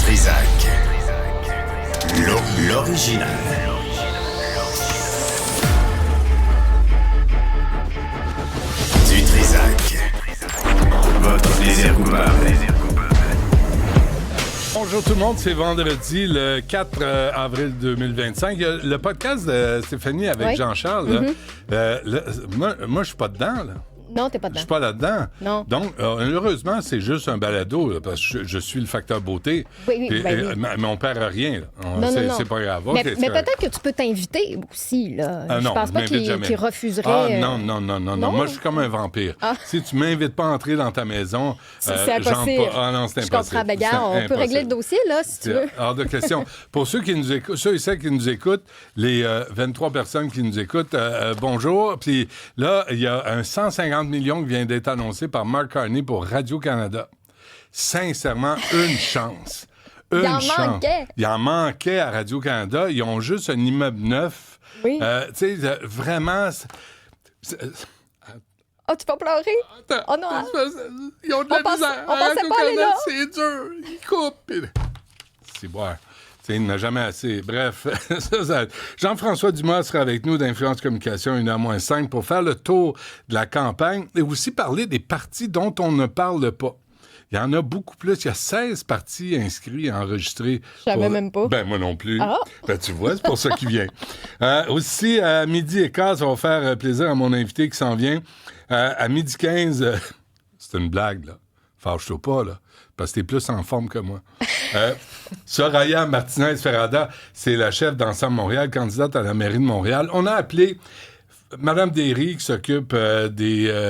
Trizac. L'original. Du Trizac. Votre plaisir coupable. Bonjour tout le monde, c'est vendredi le 4 avril 2025. Le podcast de Stéphanie avec Jean-Charles, moi je suis pas dedans, là. Non, t'es pas dedans. Je suis pas là-dedans. Non. Donc, heureusement, c'est juste un balado, là, parce que je suis le facteur beauté. Oui. Mais on perd rien. Là. Non. C'est pas grave. Mais peut-être que tu peux t'inviter aussi. Là. Non, je pense pas qu'il refuserait. Non. Moi, je suis comme un vampire. Si tu m'invites pas à entrer dans ta maison, c'est impossible. Non, c'est impossible. Je comprends, bagarre. On peut régler le dossier, là, si tu veux. Hors de question. Pour ceux qui nous écoutent, ceux et celles qui nous écoutent, les 23 personnes qui nous écoutent, bonjour. Puis là, il y a un 150 millions qui vient d'être annoncé par Mark Carney pour Radio-Canada. Sincèrement, une chance. Il en manquait à Radio-Canada. Ils ont juste un immeuble neuf. Oui. Tu sais, vraiment... Oh, tu vas pleurer? Attends, oh non! Ils ont de la misère. On pensait pas aller là. C'est dur. Ils coupent. C'est boire. Il n'a jamais assez. Bref, Jean-François Dumas sera avec nous d'Influence Communication 1h-5 pour faire le tour de la campagne et aussi parler des partis dont on ne parle pas. Il y en a beaucoup plus. Il y a 16 partis inscrits et enregistrés. Je savais même pas. Ben, moi non plus. Ah. Ben, tu vois, c'est pour ça qu'il vient. Aussi, à 12h15, ça va faire plaisir à mon invité qui s'en vient. À 12h15, c'est une blague, là. Fâche-toi pas, là. Parce que t'es plus en forme que moi. Soraya Martinez-Ferrada, c'est la chef d'Ensemble Montréal, candidate à la mairie de Montréal. On a appelé Mme Derry, qui s'occupe des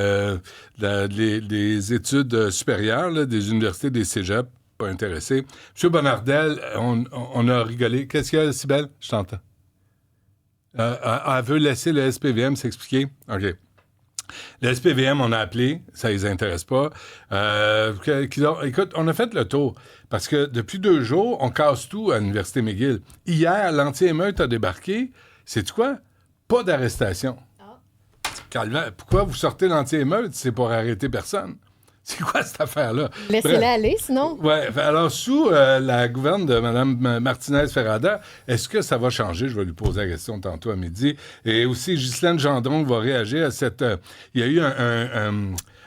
études supérieures, là, des universités, des cégeps, pas intéressé. M. Bonnardel, on a rigolé. Qu'est-ce qu'il y a, Cybèle? Je t'entends. Elle veut laisser le SPVM s'expliquer? OK. Le SPVM, on a appelé, ça les intéresse pas. Écoute, on a fait le tour, parce que depuis 2 jours, on casse tout à l'Université McGill. Hier, l'anti-émeute a débarqué. Sais-tu quoi? Pas d'arrestation. Calvaire, pourquoi vous sortez l'anti-émeute si c'est pour arrêter personne? C'est quoi cette affaire-là? Laissez-la aller, sinon. Oui. Alors, sous la gouverne de Mme Martinez-Ferrada, est-ce que ça va changer? Je vais lui poser la question tantôt à midi. Et aussi, Ghislaine Gendron va réagir à cette... il y a eu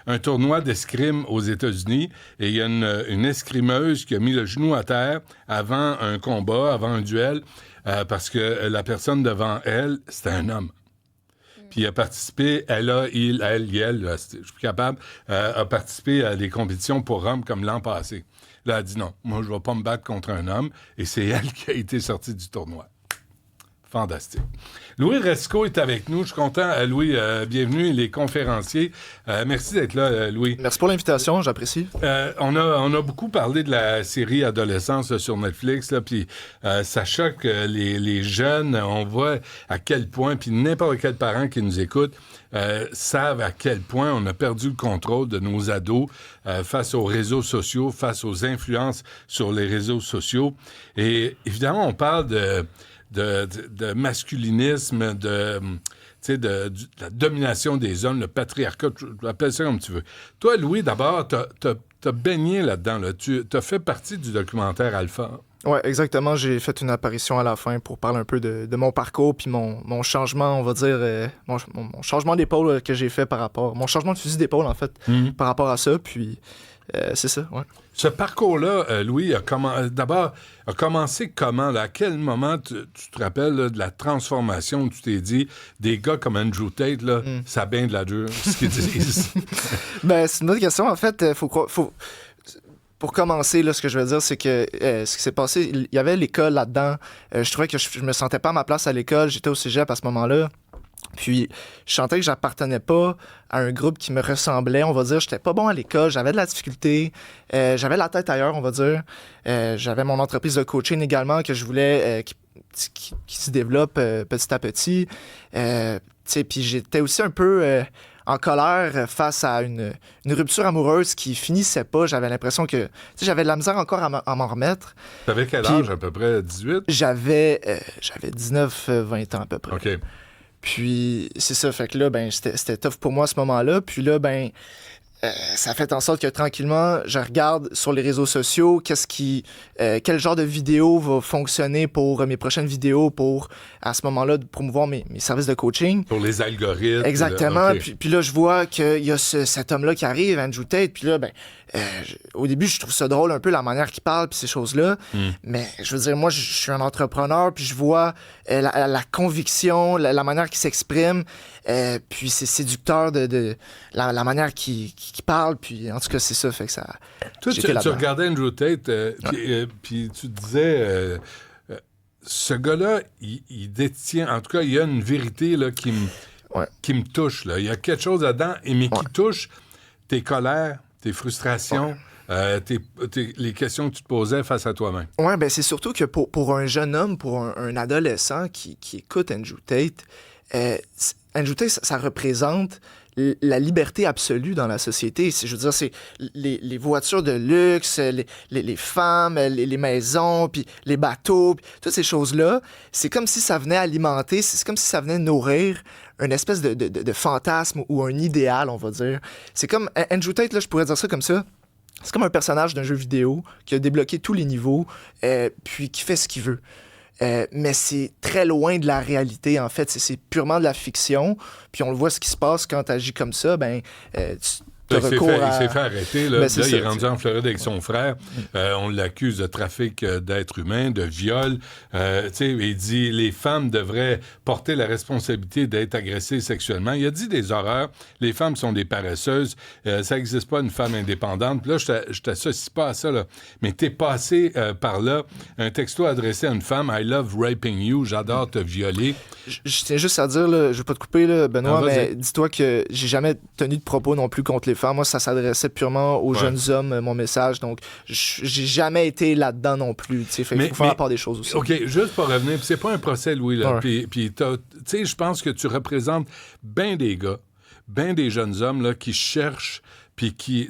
un tournoi d'escrime aux États-Unis et il y a une escrimeuse qui a mis le genou à terre avant un combat, avant un duel, parce que la personne devant elle, c'était un homme. Puis il a participé, il, je suis plus capable, a participé à des compétitions pour hommes comme l'an passé. Là, elle a dit non, moi, je ne vais pas me battre contre un homme. Et c'est elle qui a été sortie du tournoi. Fantastique. Louis Resco est avec nous. Je suis content. Louis, bienvenue. Il est conférencier. Merci d'être là, Louis. Merci pour l'invitation, j'apprécie. On a beaucoup parlé de la série Adolescence là, sur Netflix, là, puis ça choque les jeunes. On voit à quel point, puis n'importe quel parent qui nous écoute savent à quel point on a perdu le contrôle de nos ados face aux réseaux sociaux, face aux influences sur les réseaux sociaux. Et évidemment, on parle de masculinisme, de la domination des hommes, le patriarcat, appelle ça comme tu veux. Toi, Louis, d'abord, t'as baigné là-dedans. Là. Tu as fait partie du documentaire Alpha. Oui, exactement. J'ai fait une apparition à la fin pour parler un peu de mon parcours puis mon changement, on va dire, mon changement d'épaule que j'ai fait par rapport... Mon changement de fusil d'épaule, en fait, par rapport à ça. Puis, c'est ça, ouais. Ce parcours-là, Louis, a commencé comment? Là? À quel moment tu te rappelles là, de la transformation où tu t'es dit, des gars comme Andrew Tate, là, ça a bien de la dure, ce qu'ils disent? Ben, c'est une autre question. En fait, pour commencer, là, ce que je veux dire, c'est que ce qui s'est passé, il y avait l'école là-dedans. Je trouvais que je me sentais pas à ma place à l'école. J'étais au cégep à ce moment-là. Puis, je sentais que j'appartenais pas à un groupe qui me ressemblait, on va dire. J'étais pas bon à l'école, j'avais de la difficulté, j'avais la tête ailleurs, on va dire. J'avais mon entreprise de coaching également que je voulais qui se développe petit à petit. Puis, j'étais aussi un peu en colère face à une rupture amoureuse qui finissait pas. J'avais l'impression que j'avais de la misère encore à m'en remettre. T'avais quel âge, à peu près? 18? J'avais 19-20 ans à peu près. OK. Puis, c'est ça. Fait que là, ben, c'était tough pour moi à ce moment-là. Puis là, ben, ça fait en sorte que tranquillement, je regarde sur les réseaux sociaux quel genre de vidéo va fonctionner pour mes prochaines vidéos pour, à ce moment-là, de promouvoir mes services de coaching. Pour les algorithmes. Exactement. OK. Puis là, je vois qu'il y a cet homme-là qui arrive, Andrew Tate. Puis là, au début, je trouve ça drôle un peu la manière qu'il parle puis ces choses-là. Mais je veux dire, moi, je suis un entrepreneur puis je vois la conviction, la manière qu'il s'exprime. Puis c'est séducteur de la manière qu'il parle. Puis en tout cas, c'est ça. Fait que ça. Toi, j'étais tu là-dedans. regardais Andrew Tate, puis tu disais, ce gars-là, il détient, en tout cas, il y a une vérité là, qui me touche. Là. Il y a quelque chose là-dedans, mais qui touche tes colères, tes frustrations, les questions que tu te posais face à toi-même. Oui, ben c'est surtout que pour un jeune homme, pour un adolescent qui écoute Andrew Tate, Andrew Tate, ça représente la liberté absolue dans la société. Je veux dire, c'est les voitures de luxe, les femmes, les maisons, puis les bateaux, puis toutes ces choses-là. C'est comme si ça venait alimenter, c'est comme si ça venait nourrir une espèce de fantasme ou un idéal, on va dire. C'est comme Andrew Tate, là, je pourrais dire ça comme ça. C'est comme un personnage d'un jeu vidéo qui a débloqué tous les niveaux, puis qui fait ce qu'il veut. Mais c'est très loin de la réalité, en fait. C'est purement de la fiction. Puis on le voit ce qui se passe quand tu agis comme ça. Il s'est fait arrêter. Là, c'est il ça, est rendu en Floride avec son frère. On l'accuse de trafic d'êtres humains, de viol. Il dit les femmes devraient porter la responsabilité d'être agressées sexuellement. Il a dit des horreurs. Les femmes sont des paresseuses. Ça n'existe pas une femme indépendante. Puis là, je t'associe pas à ça. Là. Mais t'es passé par là. Un texto adressé à une femme. I love raping you. J'adore te violer. Je tiens juste à dire, là, je vais pas te couper, là, Benoît, mais dis-toi que j'ai jamais tenu de propos non plus contre les femmes. Moi, ça s'adressait purement aux jeunes hommes, mon message. Donc, j'ai jamais été là-dedans non plus. Il faut faire la part des choses aussi. OK, juste pour revenir, c'est pas un procès, Louis. Là. Puis je pense que tu représentes bien des gars, bien des jeunes hommes là, qui cherchent puis qui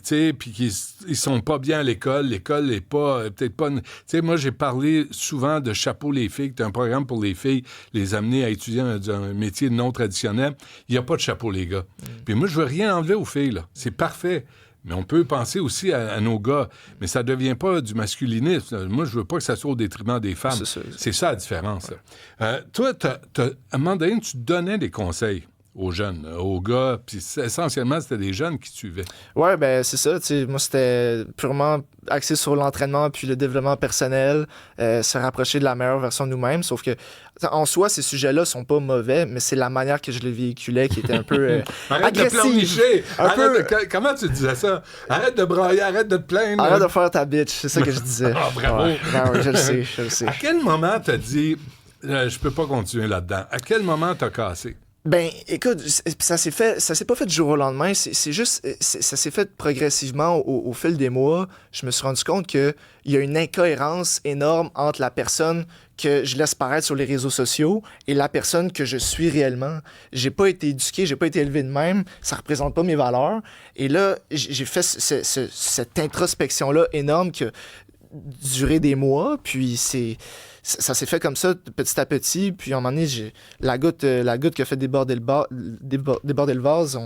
ils sont pas bien à l'école. L'école est pas, peut-être pas... Tu sais, moi, j'ai parlé souvent de Chapeau les filles, qui est un programme pour les filles, les amener à étudier un métier non traditionnel. Il n'y a pas de chapeau, les gars. Puis moi, je veux rien enlever aux filles, là. C'est parfait. Mais on peut penser aussi à nos gars. Mais ça ne devient pas du masculinisme. Moi, je veux pas que ça soit au détriment des femmes. C'est ça la différence. Toi, à un moment donné, tu donnais des conseils aux jeunes, aux gars, puis essentiellement, c'était des jeunes qui te suivaient. Ouais, ben c'est ça. Moi, c'était purement axé sur l'entraînement puis le développement personnel, se rapprocher de la meilleure version de nous-mêmes. Sauf que, en soi, ces sujets-là sont pas mauvais, mais c'est la manière que je les véhiculais qui était un peu arrête agressive. De pleurnicher! Comment tu disais ça? Arrête de brailler, arrête de te plaindre. Arrête de faire ta bitch, c'est ça que je disais. Ah, bravo! Ouais, je le sais. À quel moment t'as dit, je peux pas continuer là-dedans? À quel moment t'as cassé? Ben, écoute, ça s'est pas fait du jour au lendemain. C'est juste, ça s'est fait progressivement au fil des mois. Je me suis rendu compte qu'il y a une incohérence énorme entre la personne que je laisse paraître sur les réseaux sociaux et la personne que je suis réellement. J'ai pas été éduqué, j'ai pas été élevé de même. Ça représente pas mes valeurs. Et là, j'ai fait cette introspection-là énorme qui a duré des mois. Puis ça s'est fait comme ça, petit à petit. Puis à un moment donné, la goutte qui a fait déborder le vase,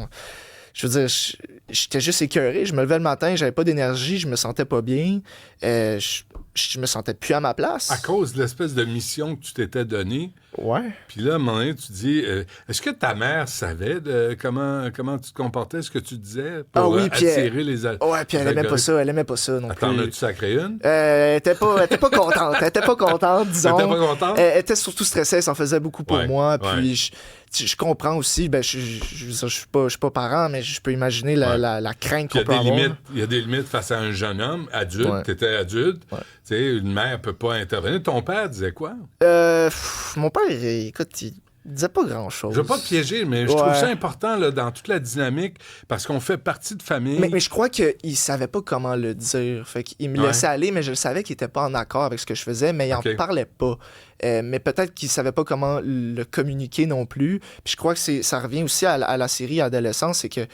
je veux dire, j'étais juste écœuré. Je me levais le matin, j'avais pas d'énergie, je me sentais pas bien. Je me sentais plus à ma place. À cause de l'espèce de mission que tu t'étais donnée. Ouais. Puis là, à un moment donné, tu dis, est-ce que ta mère savait de comment tu te comportais, ce que tu disais pour attirer les ouais, puis elle aimait pas ça non plus. T'en as-tu sacré une? Elle était pas contente. Elle était pas contente, disons. Elle était pas contente? Elle était surtout stressée, elle s'en faisait beaucoup pour moi. Puis ouais. je comprends aussi, je suis pas parent, mais je peux imaginer la crainte qu'on peut avoir. Il y a des limites face à un jeune homme adulte. T'étais adulte. Ouais. Tu sais, une mère peut pas intervenir. Ton père disait quoi? Mon père, écoute, il disait pas grand-chose. Je veux pas te piéger, mais je trouve ça important là, dans toute la dynamique parce qu'on fait partie de famille. Mais je crois qu'il savait pas comment le dire. Fait qu'il me laissait aller, mais je savais qu'il était pas en accord avec ce que je faisais, mais il en parlait pas. mais peut-être qu'ils ne savaient pas comment le communiquer non plus. Puis je crois que ça revient aussi à la série Adolescence, c'est que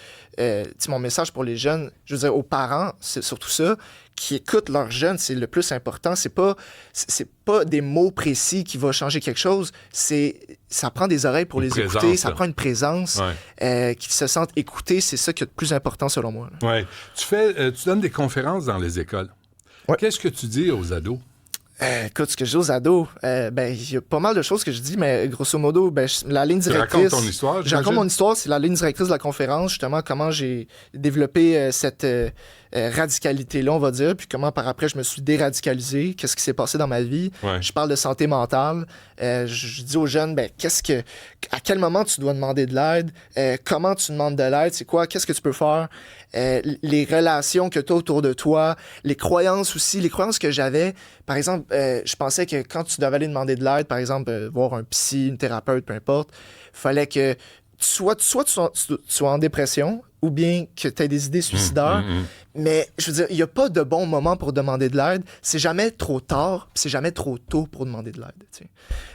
mon message pour les jeunes, je veux dire aux parents, c'est surtout ça, qui écoutent leurs jeunes, c'est le plus important. C'est pas des mots précis qui vont changer quelque chose. Ça prend des oreilles pour Une les écouter, présence, ça là. prend une présence, qu'ils se sentent écoutés. C'est ça qui est le plus important selon moi. Là. Ouais. Tu donnes des conférences dans les écoles. Ouais. Qu'est-ce que tu dis aux ados? Écoute, ce que je dis aux ados, il y a pas mal de choses que je dis, mais grosso modo, la ligne Tu directrice... racontes ton histoire, Je raconte mon histoire, c'est la ligne directrice de la conférence, justement, comment j'ai développé cette radicalité-là, on va dire, puis comment par après je me suis déradicalisé, qu'est-ce qui s'est passé dans ma vie. Ouais. Je parle de santé mentale. Je dis aux jeunes, à quel moment tu dois demander de l'aide, comment tu demandes de l'aide, c'est quoi, qu'est-ce que tu peux faire, les relations que tu as autour de toi, les croyances aussi, les croyances que j'avais. Par exemple, je pensais que quand tu devais aller demander de l'aide, par exemple, voir un psy, une thérapeute, peu importe, fallait que soit tu sois en dépression ou bien que tu aies des idées suicidaires. Mais je veux dire, il n'y a pas de bon moment pour demander de l'aide. C'est jamais trop tard, puis c'est jamais trop tôt pour demander de l'aide. Tu sais.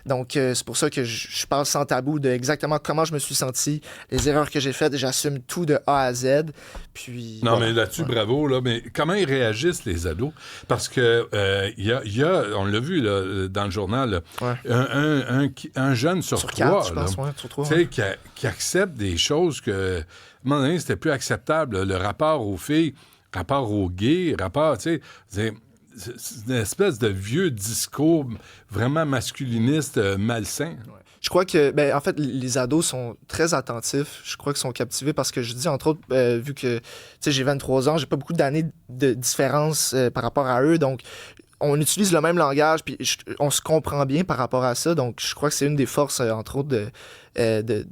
Donc, c'est pour ça que je parle sans tabou de exactement comment je me suis senti, les erreurs que j'ai faites. J'assume tout de A à Z. Puis, Non, voilà. mais là-dessus, bravo. Là, mais comment ils réagissent, les ados? Parce que il y a, on l'a vu là, dans le journal, là, un jeune sur 3, 4, je pense, sur 3. Tu sais, qui accepte des choses que, à un moment donné, c'était plus acceptable. Là. Le rapport aux filles, rapport aux gays, rapport, tu sais, c'est une espèce de vieux discours vraiment masculiniste, malsain. Je crois que, en fait, les ados sont très attentifs. Je crois qu'ils sont captivés parce que je dis, entre autres, vu que, tu sais, j'ai 23 ans, j'ai pas beaucoup d'années de différence par rapport à eux, donc on utilise le même langage, puis on se comprend bien par rapport à ça, donc je crois que c'est une des forces, entre autres, de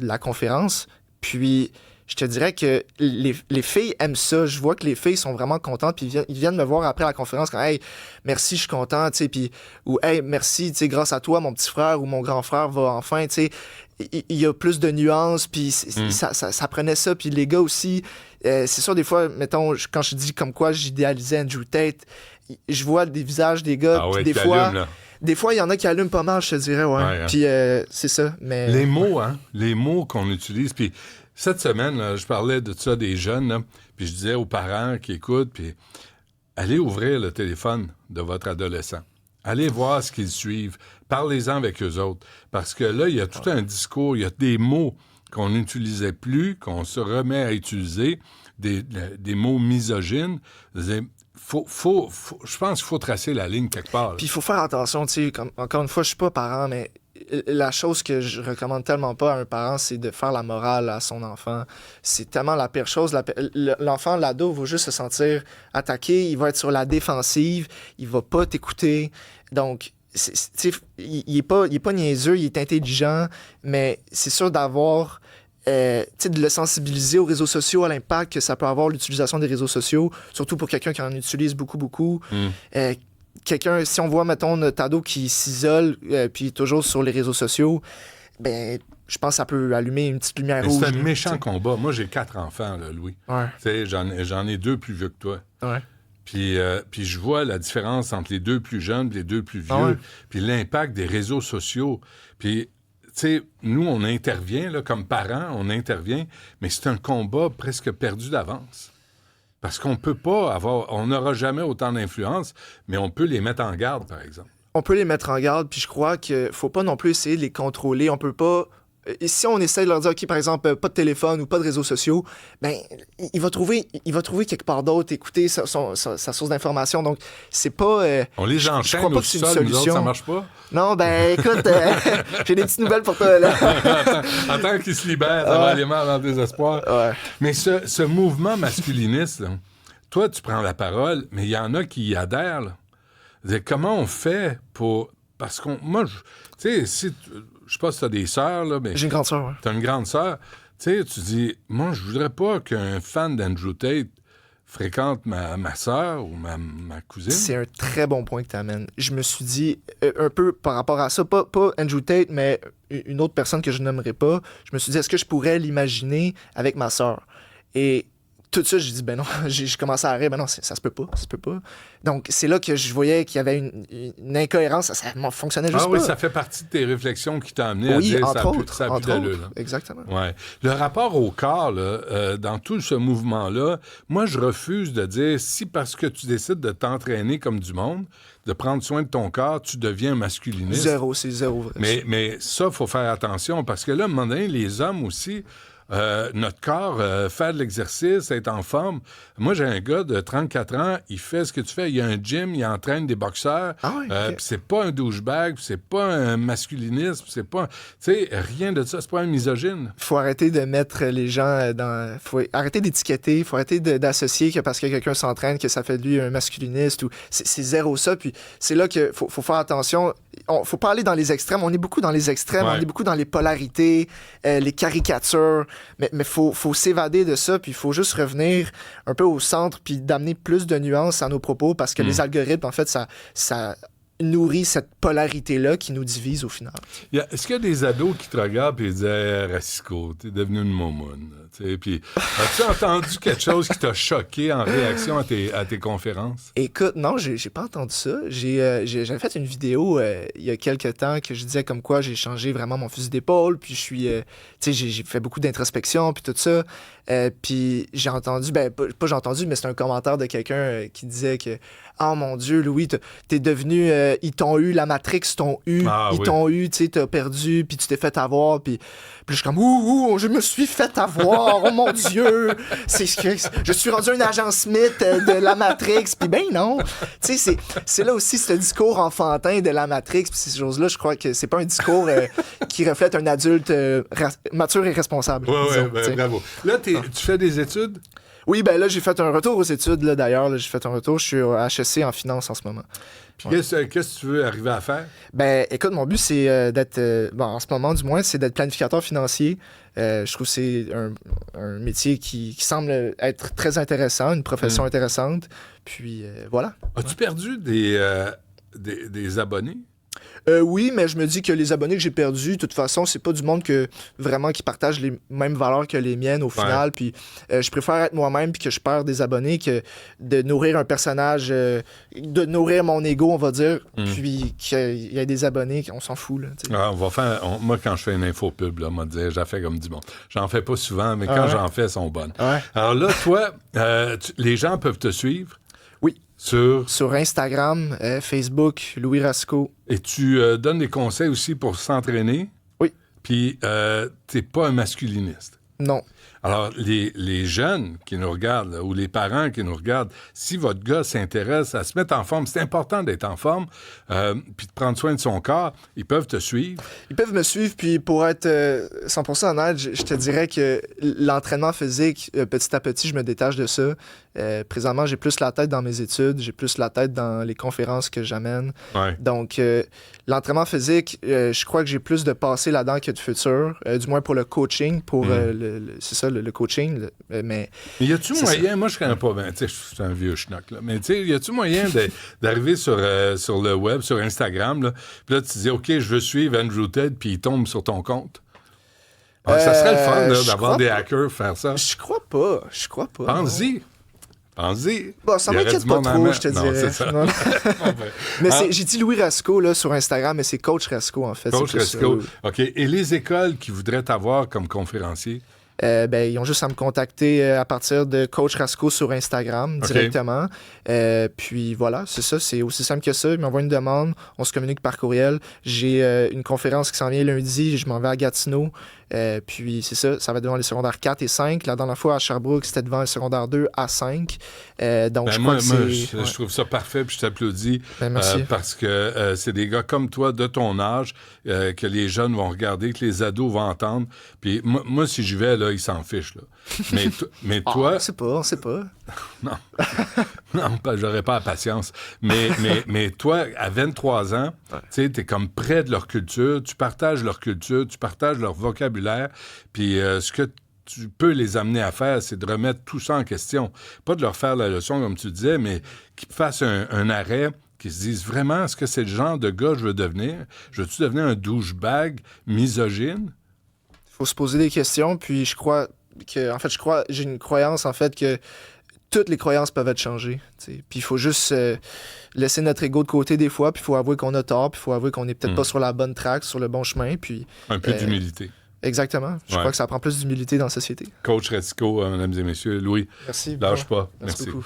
la conférence. Puis, je te dirais que les filles aiment ça. Je vois que les filles sont vraiment contentes, puis ils viennent me voir après la conférence quand « Hey, merci, je suis content », tu sais, puis ou « Hey, merci, tu sais, grâce à toi, mon petit frère ou mon grand frère va enfin, tu sais, il y a plus de nuances, puis ça prenait ça, puis les gars aussi, c'est sûr, des fois, mettons, quand je dis comme quoi j'idéalisais Andrew Tate, je vois des visages des gars, puis des fois... Des fois, il y en a qui allument pas mal, je te dirais, ouais. Puis c'est ça, mais... Les mots, hein, les mots qu'on utilise, puis... Cette semaine, là, je parlais de ça des jeunes, là, puis je disais aux parents qui écoutent, puis allez ouvrir le téléphone de votre adolescent. Allez voir ce qu'ils suivent. Parlez-en avec eux autres. Parce que là, il y a tout un discours, il y a des mots qu'on n'utilisait plus, qu'on se remet à utiliser, des mots misogynes. Je pense qu'il faut tracer la ligne quelque part. Puis il faut faire attention, tu sais, encore une fois, je suis pas parent, mais la chose que je recommande tellement pas à un parent, c'est de faire la morale à son enfant. C'est tellement la pire chose. L'enfant, l'ado, va juste se sentir attaqué, il va être sur la défensive, il va pas t'écouter. Donc, il est pas niaiseux, il est intelligent, mais c'est sûr d'avoir... de le sensibiliser aux réseaux sociaux, à l'impact que ça peut avoir l'utilisation des réseaux sociaux, surtout pour quelqu'un qui en utilise beaucoup. Quelqu'un, si on voit, mettons, notre ado qui s'isole puis toujours sur les réseaux sociaux, je pense que ça peut allumer une petite lumière rouge. C'est un méchant combat. Moi, j'ai 4 enfants, là, Louis. Ouais. Tu sais, j'en ai 2 plus vieux que toi. Ouais. Puis je vois la différence entre les 2 plus jeunes et les 2 plus vieux. Puis l'impact des réseaux sociaux. Puis... Tu sais, nous, on intervient, là, comme parents, on intervient, mais c'est un combat presque perdu d'avance. Parce qu'on peut pas on n'aura jamais autant d'influence, mais on peut les mettre en garde, par exemple. On peut les mettre en garde, puis je crois qu'il faut pas non plus essayer de les contrôler. On peut pas... Et si on essaie de leur dire, OK, par exemple, pas de téléphone ou pas de réseaux sociaux, il va trouver quelque part d'autre, écouter sa source d'information. Donc, c'est pas... on les enchaîne je crois pas au que c'est sol, une nous autres, solution. ça marche pas? Non, écoute, j'ai des petites nouvelles pour toi, là. Attends qu'ils se libèrent, ça va aller mal dans le désespoir. Ouais. Mais ce mouvement masculiniste, là, toi, tu prends la parole, mais il y en a qui y adhèrent, là. Comment on fait pour... Parce que moi, tu sais, je sais pas si t'as des sœurs, là, mais... J'ai une grande sœur, ouais. T'as une grande sœur. Tu sais, tu dis, moi, je voudrais pas qu'un fan d'Andrew Tate fréquente ma sœur ou ma cousine. C'est un très bon point que tu amènes. Je me suis dit, un peu par rapport à ça, pas Andrew Tate, mais une autre personne que je nommerai pas, je me suis dit, est-ce que je pourrais l'imaginer avec ma sœur? Et tout ça, j'ai dit, ben non, j'ai commencé à rire, ben non, ça se peut pas, ça se peut pas. Donc, c'est là que je voyais qu'il y avait une incohérence, ça fonctionnait juste Ah pas. oui, ça fait partie de tes réflexions qui t'ont amené à Oui, dire entre autres, ça a plus d'allure, là. exactement. Ouais. Le rapport au corps, là, dans tout ce mouvement-là, moi, je refuse de dire si parce que tu décides de t'entraîner comme du monde, de prendre soin de ton corps, tu deviens masculiniste. C'est zéro vrai. Mais ça, il faut faire attention parce que là, à un moment donné, les hommes aussi, notre corps, faire de l'exercice, être en forme. Moi, j'ai un gars de 34 ans, il fait ce que tu fais. Il y a un gym, il entraîne des boxeurs. Ah oui, ok. Puis c'est pas un douchebag, puis c'est pas un masculinisme, c'est pas... Tu sais, rien de ça, c'est pas un misogyne. Faut arrêter de mettre les gens dans... Faut arrêter d'étiqueter, faut arrêter d'associer que parce que quelqu'un s'entraîne, que ça fait de lui un masculiniste. C'est zéro ça. Puis c'est là qu'il faut faire attention. Faut pas aller dans les extrêmes. On est beaucoup dans les extrêmes, Ouais. on est beaucoup dans les polarités, les caricatures. Mais faut s'évader de ça, puis il faut juste revenir un peu au centre, puis d'amener plus de nuances à nos propos, parce que les algorithmes, en fait, ça nourrit cette polarité-là qui nous divise au final. Est-ce qu'il y a des ados qui te regardent et ils disent hey, Racicot, t'es devenu une momoune. Puis, as-tu entendu quelque chose qui t'a choqué en réaction à tes conférences? Écoute, non, j'ai pas entendu ça. J'avais fait une vidéo il y a quelques temps que je disais comme quoi j'ai changé vraiment mon fusil d'épaule, puis je suis, tu sais, j'ai fait beaucoup d'introspection, puis tout ça. Puis j'ai entendu, pas j'ai entendu, mais c'est un commentaire de quelqu'un qui disait que oh mon Dieu, Louis, t'es devenu, ils t'ont eu, la Matrix t'ont eu, ils t'ont eu, tu sais, t'as perdu, puis tu t'es fait avoir, puis je suis comme ouh, je me suis fait avoir, oh mon Dieu, je suis rendu un agent Smith de la Matrix, puis ben non, tu sais, c'est là aussi ce discours enfantin de la Matrix, puis ces choses-là, je crois que c'est pas un discours qui reflète un adulte mature et responsable. Oui, bravo. Là, tu fais des études? Oui, ben là, j'ai fait un retour aux études, là, d'ailleurs. Là, j'ai fait un retour. Je suis au HEC en finance en ce moment. Puis qu'est-ce que tu veux arriver à faire? Ben, écoute, mon but, c'est d'être... en ce moment, du moins, c'est d'être planificateur financier. Je trouve que c'est un métier qui semble être très intéressant, une profession intéressante. Puis, voilà. As-tu perdu des abonnés? Oui, mais je me dis que les abonnés que j'ai perdus, de toute façon, c'est pas du monde qui partage les mêmes valeurs que les miennes au final. Puis je préfère être moi-même puis que je perds des abonnés que de nourrir un personnage, de nourrir mon ego, on va dire, puis qu'il y ait des abonnés, on s'en fout. Là, on va faire. Moi, quand je fais une info pub, là, on va dire, j'en fais comme du monde. J'en fais pas souvent, mais quand j'en fais, elles sont bonnes. Ouais. Alors là, toi, les gens peuvent te suivre. Oui. Sur Instagram, Facebook, Louis Rasco. Et tu donnes des conseils aussi pour s'entraîner. Oui. Puis, t'es pas un masculiniste. Non. Alors, les jeunes qui nous regardent, là, ou les parents qui nous regardent, si votre gars s'intéresse à se mettre en forme, c'est important d'être en forme, puis de prendre soin de son corps, ils peuvent te suivre. Ils peuvent me suivre, puis pour être 100% honnête, je te dirais que l'entraînement physique, petit à petit, je me détache de ça. Présentement, j'ai plus la tête dans mes études, j'ai plus la tête dans les conférences que j'amène. Ouais. Donc, l'entraînement physique, je crois que j'ai plus de passé là-dedans que de futur, du moins pour le coaching, pour c'est ça, le coaching. Mais y a-tu moyen, moi je connais pas bien, tu sais, je suis un vieux schnock, là, mais tu sais, y a-tu moyen d'arriver sur le web, sur Instagram, là, puis là tu te dis, OK, je veux suivre Andrew Tate, puis il tombe sur ton compte? Ça serait le fun là, d'avoir des hackers faire ça. Je crois pas. Pense-y. Pense-y. Bon, ça Il y aurait m'inquiète du pas monde en trop, main. je te Non, dirais. c'est ça. Non. Mais Ah. j'ai dit Louis Rasco là, sur Instagram, mais c'est Coach Rasco, en fait. Coach c'est plus, Rasco. OK. Et les écoles qui voudraient t'avoir comme conférencier? ils ont juste à me contacter à partir de Coach Rasco sur Instagram directement. Puis voilà, c'est ça, c'est aussi simple que ça. Ils m'envoient une demande, on se communique par courriel. J'ai une conférence qui s'en vient lundi, je m'en vais à Gatineau. Puis c'est ça va être devant les secondaires 4 et 5. La dernière fois à Sherbrooke, c'était devant les secondaires 2 à 5. Donc je crois que c'est... Je trouve ça parfait, puis je t'applaudis. Merci. Parce que c'est des gars comme toi, de ton âge, que les jeunes vont regarder, que les ados vont entendre. Puis moi si j'y vais, là, ils s'en fichent. Là. Mais toi... On sait pas. Non, j'aurais pas la patience. Mais toi, à 23 ans, tu sais, t'es comme près de leur culture, tu partages leur culture, tu partages leur vocabulaire, puis ce que tu peux les amener à faire, c'est de remettre tout ça en question. Pas de leur faire la leçon, comme tu disais, mais qu'ils fassent un arrêt, qu'ils se disent vraiment, est-ce que c'est le genre de gars que je veux devenir? Je veux-tu devenir un douchebag misogyne? Il faut se poser des questions, puis je crois... en fait, j'ai une croyance, en fait, que toutes les croyances peuvent être changées. T'sais. Puis il faut juste laisser notre ego de côté des fois, puis il faut avouer qu'on a tort, puis il faut avouer qu'on n'est peut-être pas sur la bonne track, sur le bon chemin. Puis, Un peu d'humilité. Exactement. Je crois que ça prend plus d'humilité dans la société. Coach Ratico, mesdames et messieurs, Louis, Merci. lâche pas. Merci beaucoup.